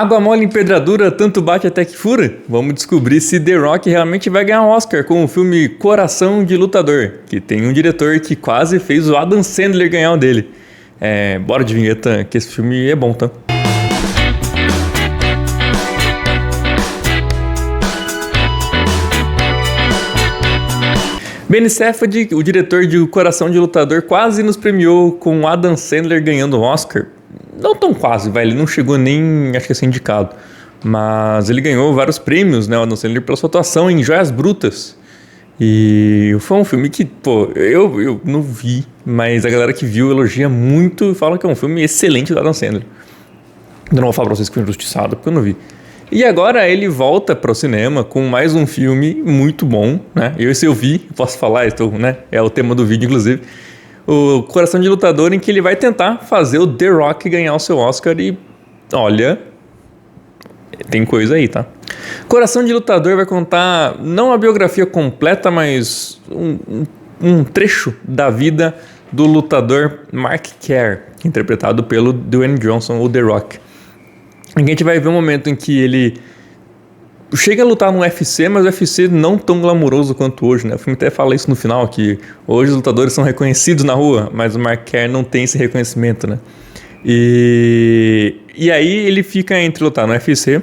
Água mole em pedra dura, tanto bate até que fura? Vamos descobrir se The Rock realmente vai ganhar um Oscar com o filme Coração de Lutador, que tem um diretor que quase fez o Adam Sandler ganhar o dele. Bora de vinheta, que esse filme é bom, tá? Ben Safdie, o diretor de Coração de Lutador, quase nos premiou com Adam Sandler ganhando o Oscar. Não tão quase, ele não chegou nem, acho que a ser indicado. Mas ele ganhou vários prêmios, né, o Adam Sandler, pela sua atuação em Joias Brutas. E foi um filme que, eu não vi, mas a galera que viu elogia muito e fala que é um filme excelente do Adam Sandler. Eu não vou falar pra vocês que foi injustiçado, porque eu não vi. E agora ele volta para o cinema com mais um filme muito bom, né? Esse eu vi, posso falar, né? É o tema do vídeo, inclusive. O Coração de Lutador, em que ele vai tentar fazer o The Rock ganhar o seu Oscar e, olha, tem coisa aí, tá? Coração de Lutador vai contar não a biografia completa, mas um trecho da vida do lutador Mark Kerr, interpretado pelo Dwayne Johnson, o The Rock. A gente vai ver um momento em que ele chega a lutar no UFC, mas o UFC não tão glamuroso quanto hoje, né? O filme até fala isso no final, que hoje os lutadores são reconhecidos na rua, mas o Mark Kerr não tem esse reconhecimento, né? E aí ele fica entre lutar no UFC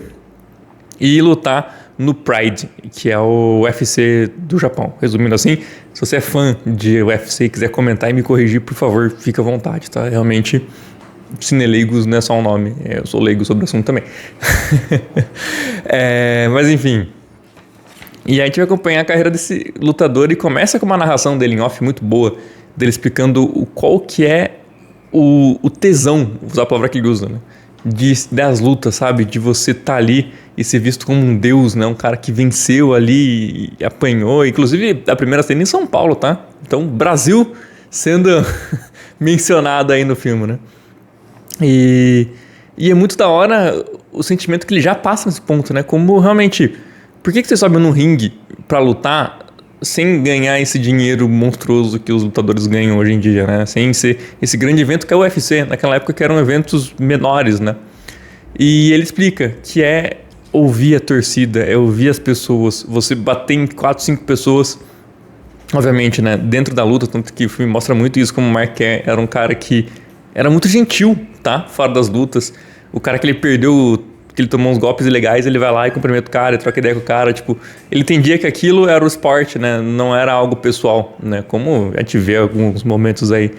e lutar no Pride, que é o UFC do Japão. Resumindo assim, se você é fã de UFC e quiser comentar e me corrigir, por favor, fica à vontade, tá? Realmente, Cineleigos não é só um nome, eu sou leigo sobre o assunto também. Mas enfim. E aí a gente vai acompanhar a carreira desse lutador e começa com uma narração dele em off muito boa, dele explicando qual que é o tesão, vou usar a palavra que ele usa, né? Das lutas, sabe? De você estar ali e ser visto como um deus, né? Um cara que venceu ali e apanhou. Inclusive, a primeira cena em São Paulo, tá? Então, Brasil sendo mencionado aí no filme, né? E é muito da hora o sentimento que ele já passa nesse ponto, né? Como realmente, por que você sobe num ringue pra lutar sem ganhar esse dinheiro monstruoso que os lutadores ganham hoje em dia, né? Sem ser esse grande evento que é o UFC, naquela época que eram eventos menores, né? E ele explica que é ouvir a torcida, é ouvir as pessoas, você bater em 4, 5 pessoas, obviamente, né? Dentro da luta, tanto que o filme mostra muito isso, como o Mark Kerr era um cara que era muito gentil, tá? Fora das lutas. O cara que ele perdeu, que ele tomou uns golpes ilegais, ele vai lá e cumprimenta o cara, e troca ideia com o cara. Tipo, ele entendia que aquilo era o esporte, né? Não era algo pessoal, né? Como a gente vê alguns momentos aí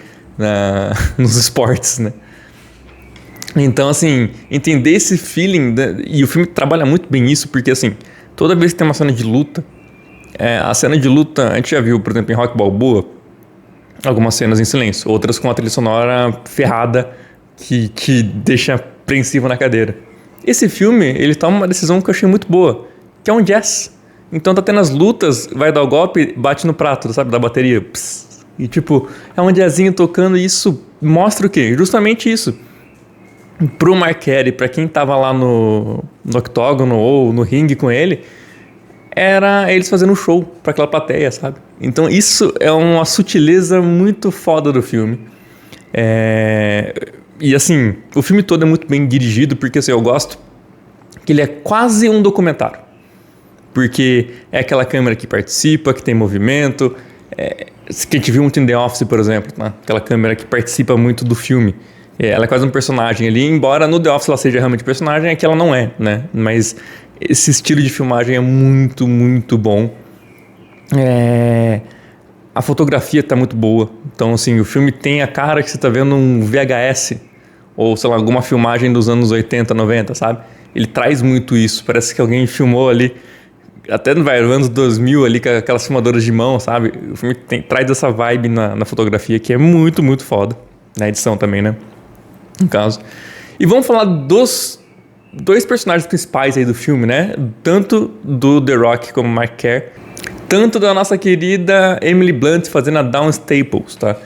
nos esportes, né? Então, assim, entender esse feeling... E o filme trabalha muito bem isso, porque, assim, toda vez que tem uma cena de luta... a cena de luta, a gente já viu, por exemplo, em Rock Balboa, algumas cenas em silêncio, outras com a trilha sonora ferrada que te deixa apreensivo na cadeira. Esse filme, ele toma uma decisão que eu achei muito boa, que é um jazz. Então tá tendo as lutas, vai dar o golpe, bate no prato, sabe, da bateria. Pss, e tipo, é um jazzinho tocando e isso mostra o quê? Justamente isso. Pro Mark Kerr e pra quem tava lá no octógono ou no ringue com ele, era eles fazendo um show pra aquela plateia, sabe? Então isso é uma sutileza muito foda do filme. E assim, o filme todo é muito bem dirigido, porque assim, eu gosto que ele é quase um documentário. Porque é aquela câmera que participa, que tem movimento, que a gente viu muito em The Office, por exemplo, né? Aquela câmera que participa muito do filme. Ela é quase um personagem ali, embora no The Office ela seja realmente personagem, é que ela não é, né? Mas esse estilo de filmagem é muito, muito bom. A fotografia tá muito boa. Então, assim, o filme tem a cara que você tá vendo um VHS, ou, sei lá, alguma filmagem dos anos 80, 90, sabe? Ele traz muito isso. Parece que alguém filmou ali, até no anos 2000 ali, com aquelas filmadoras de mão, sabe? O filme traz essa vibe na fotografia, que é muito, muito foda. Na edição também, né? No caso. E vamos falar dos 2 personagens principais aí do filme, né? Tanto do The Rock como Mark Kerr, tanto da nossa querida Emily Blunt fazendo a Dawn Staples, tá?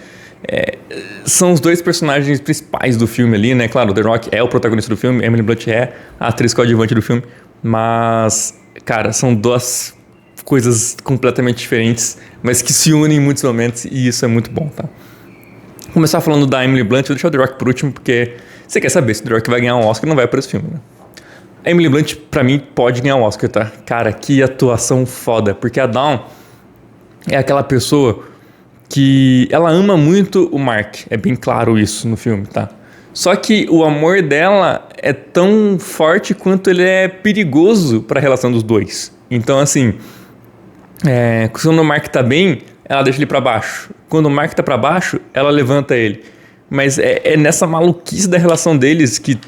São os 2 personagens principais do filme ali, né? Claro, o The Rock é o protagonista do filme, Emily Blunt é a atriz coadjuvante do filme, mas, cara, são 2 coisas completamente diferentes, mas que se unem em muitos momentos e isso é muito bom, tá? Vou começar falando da Emily Blunt, vou deixar o The Rock por último, porque você quer saber se o The Rock vai ganhar um Oscar, não vai por esse filme, né? A Emily Blunt, pra mim, pode ganhar o Oscar, tá? Cara, que atuação foda. Porque a Dawn é aquela pessoa que ela ama muito o Mark. É bem claro isso no filme, tá? Só que o amor dela é tão forte quanto ele é perigoso pra relação dos dois. Então, assim, quando o Mark tá bem, ela deixa ele pra baixo. Quando o Mark tá pra baixo, ela levanta ele. Mas é nessa maluquice da relação deles que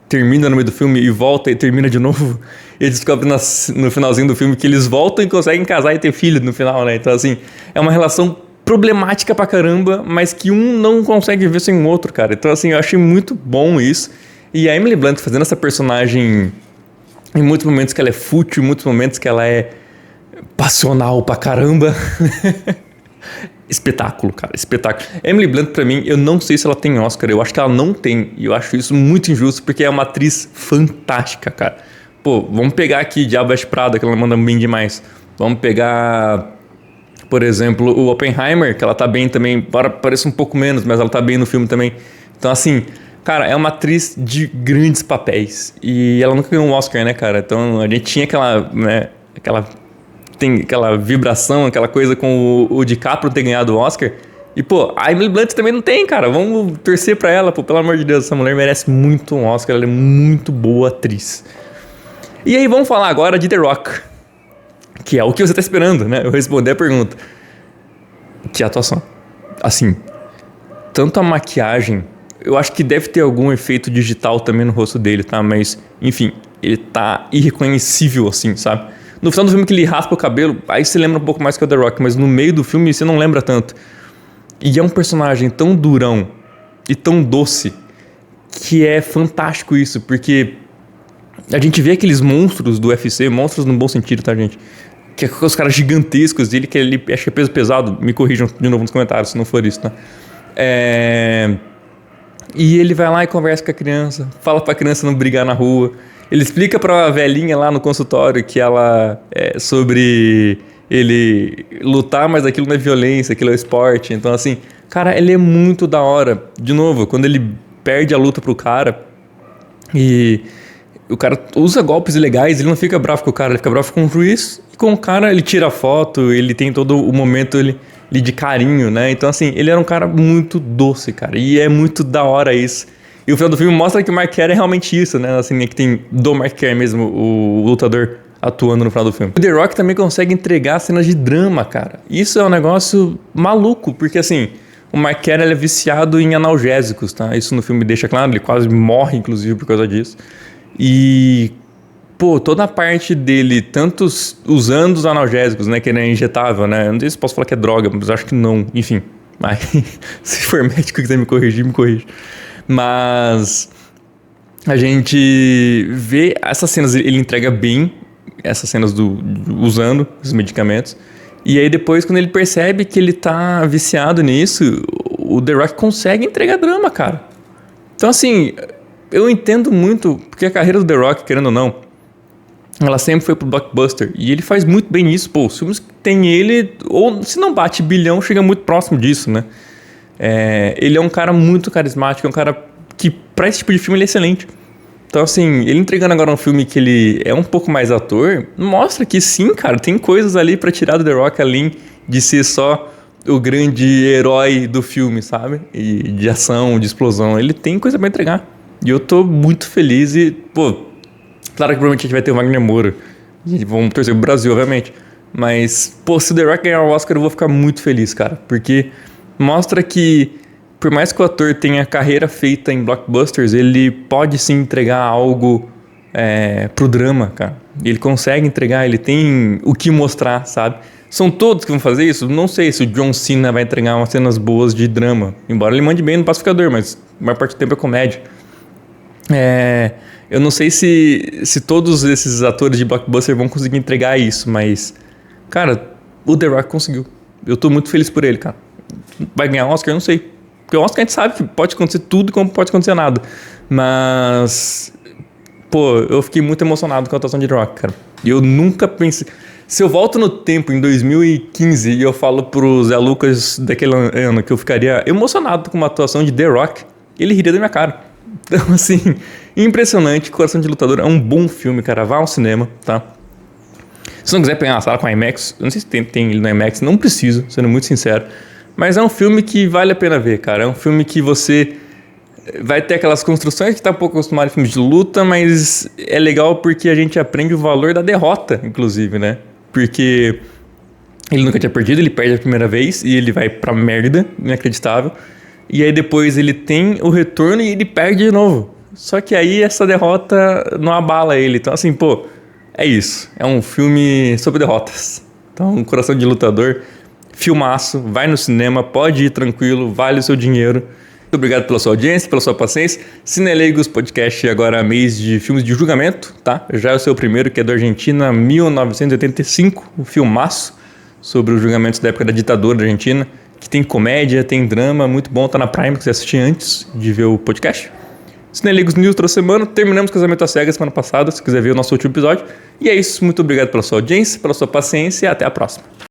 termina no meio do filme e volta e termina de novo. E descobre no finalzinho do filme que eles voltam e conseguem casar e ter filho no final, né? Então, assim, é uma relação problemática pra caramba, mas que um não consegue viver sem o outro, cara. Então, assim, eu achei muito bom isso. E a Emily Blunt fazendo essa personagem em muitos momentos que ela é fútil, em muitos momentos que ela é passional pra caramba. Espetáculo, cara, espetáculo. Emily Blunt, pra mim, eu não sei se ela tem Oscar. Eu acho que ela não tem. E eu acho isso muito injusto, porque é uma atriz fantástica, cara. Pô, vamos pegar aqui Diabo Veste Prada, que ela manda bem demais. Vamos pegar, por exemplo, o Oppenheimer, que ela tá bem também. Parece um pouco menos, mas ela tá bem no filme também. Então, assim, cara, é uma atriz de grandes papéis. E ela nunca ganhou um Oscar, né, cara? Então, a gente tinha aquela, né, tem aquela vibração, aquela coisa com o DiCaprio ter ganhado o Oscar. E, pô, a Emily Blunt também não tem, cara. Vamos torcer pra ela, pô. Pelo amor de Deus, essa mulher merece muito um Oscar. Ela é muito boa atriz. E aí, vamos falar agora de The Rock. Que é o que você tá esperando, né? Eu responder a pergunta. Que atuação. Assim, tanto a maquiagem... Eu acho que deve ter algum efeito digital também no rosto dele, tá? Mas, enfim, ele tá irreconhecível, assim, sabe? No final do filme que ele raspa o cabelo, aí você lembra um pouco mais que o The Rock, mas no meio do filme você não lembra tanto. E é um personagem tão durão e tão doce que é fantástico isso, porque a gente vê aqueles monstros do UFC, monstros no bom sentido, tá, gente? Que é com os caras gigantescos dele, que ele acho que é peso pesado, me corrijam de novo nos comentários se não for isso, tá? E ele vai lá e conversa com a criança, fala pra criança não brigar na rua. Ele explica pra velhinha lá no consultório que ela é sobre ele lutar, mas aquilo não é violência, aquilo é esporte. Então, assim, cara, ele é muito da hora. De novo, quando ele perde a luta pro cara e o cara usa golpes ilegais, ele não fica bravo com o cara, ele fica bravo com o juiz. E com o cara, ele tira foto, ele tem todo o momento ele de carinho, né? Então, assim, ele era um cara muito doce, cara. E é muito da hora isso. E o final do filme mostra que o Mark Kerr é realmente isso, né? Assim, que tem do Mark Kerr mesmo, o lutador atuando no final do filme. O The Rock também consegue entregar cenas de drama, cara. Isso é um negócio maluco, porque assim, o Mark Kerr ele é viciado em analgésicos, tá? Isso no filme deixa claro, ele quase morre, inclusive, por causa disso. E, pô, toda a parte dele, tanto usando os analgésicos, né? Que ele é injetável, né? Eu não sei se posso falar que é droga, mas acho que não. Enfim, mas se for médico e quiser me corrigir, me corrige. Mas a gente vê essas cenas, ele entrega bem essas cenas usando os medicamentos. E aí depois, quando ele percebe que ele tá viciado nisso, o The Rock consegue entregar drama, cara. Então, assim, eu entendo muito, porque a carreira do The Rock, querendo ou não, ela sempre foi pro blockbuster. E ele faz muito bem isso, pô. Os filmes que tem ele, ou se não bate bilhão, chega muito próximo disso, né? Ele é um cara muito carismático, é um cara que, pra esse tipo de filme, ele é excelente. Então, assim, ele entregando agora um filme que ele é um pouco mais ator, mostra que sim, cara, tem coisas ali pra tirar do The Rock, além de ser só o grande herói do filme, sabe? E de ação, de explosão. Ele tem coisa pra entregar. E eu tô muito feliz e, pô, claro que provavelmente a gente vai ter o Wagner Moura. E vamos torcer pro Brasil, obviamente. Mas, pô, se o The Rock ganhar o Oscar, eu vou ficar muito feliz, cara. Porque mostra que, por mais que o ator tenha carreira feita em blockbusters, ele pode sim entregar algo pro drama, cara. Ele consegue entregar, ele tem o que mostrar, sabe? São todos que vão fazer isso? Não sei se o John Cena vai entregar umas cenas boas de drama. Embora ele mande bem no Pacificador, mas a maior parte do tempo é comédia. Eu não sei se todos esses atores de blockbuster vão conseguir entregar isso, mas, cara, o The Rock conseguiu. Eu tô muito feliz por ele, cara. Vai ganhar Oscar? Eu não sei. Porque o Oscar a gente sabe que pode acontecer tudo como pode acontecer nada. Mas, pô, eu fiquei muito emocionado com a atuação de The Rock, cara. E eu nunca pensei... Se eu volto no tempo, em 2015, e eu falo pro Zé Lucas daquele ano que eu ficaria emocionado com uma atuação de The Rock, ele riria da minha cara. Então, assim, impressionante. Coração de Lutador é um bom filme, cara. Vá ao cinema, tá? Se não quiser pegar uma sala com IMAX, eu não sei se tem ele no IMAX, não preciso, sendo muito sincero. Mas é um filme que vale a pena ver, cara. É um filme que você vai ter aquelas construções que tá um pouco acostumado em filmes de luta, mas é legal porque a gente aprende o valor da derrota, inclusive, né? Porque ele nunca tinha perdido, ele perde a primeira vez e ele vai pra merda, inacreditável. E aí depois ele tem o retorno e ele perde de novo. Só que aí essa derrota não abala ele. Então assim, pô, é isso. É um filme sobre derrotas. Então, Coração de Lutador, filmaço, vai no cinema, pode ir tranquilo, vale o seu dinheiro. Muito obrigado pela sua audiência, pela sua paciência. Cineleigos Podcast agora mês de filmes de julgamento, tá? Já é o seu primeiro, que é do Argentina, 1985, um filmaço sobre os julgamentos da época da ditadura da Argentina, que tem comédia, tem drama, muito bom, tá na Prime, que você assistir antes de ver o podcast. Cineligos News toda semana, terminamos Casamento às Cegas semana passada, se quiser ver o nosso último episódio. E é isso, muito obrigado pela sua audiência, pela sua paciência e até a próxima.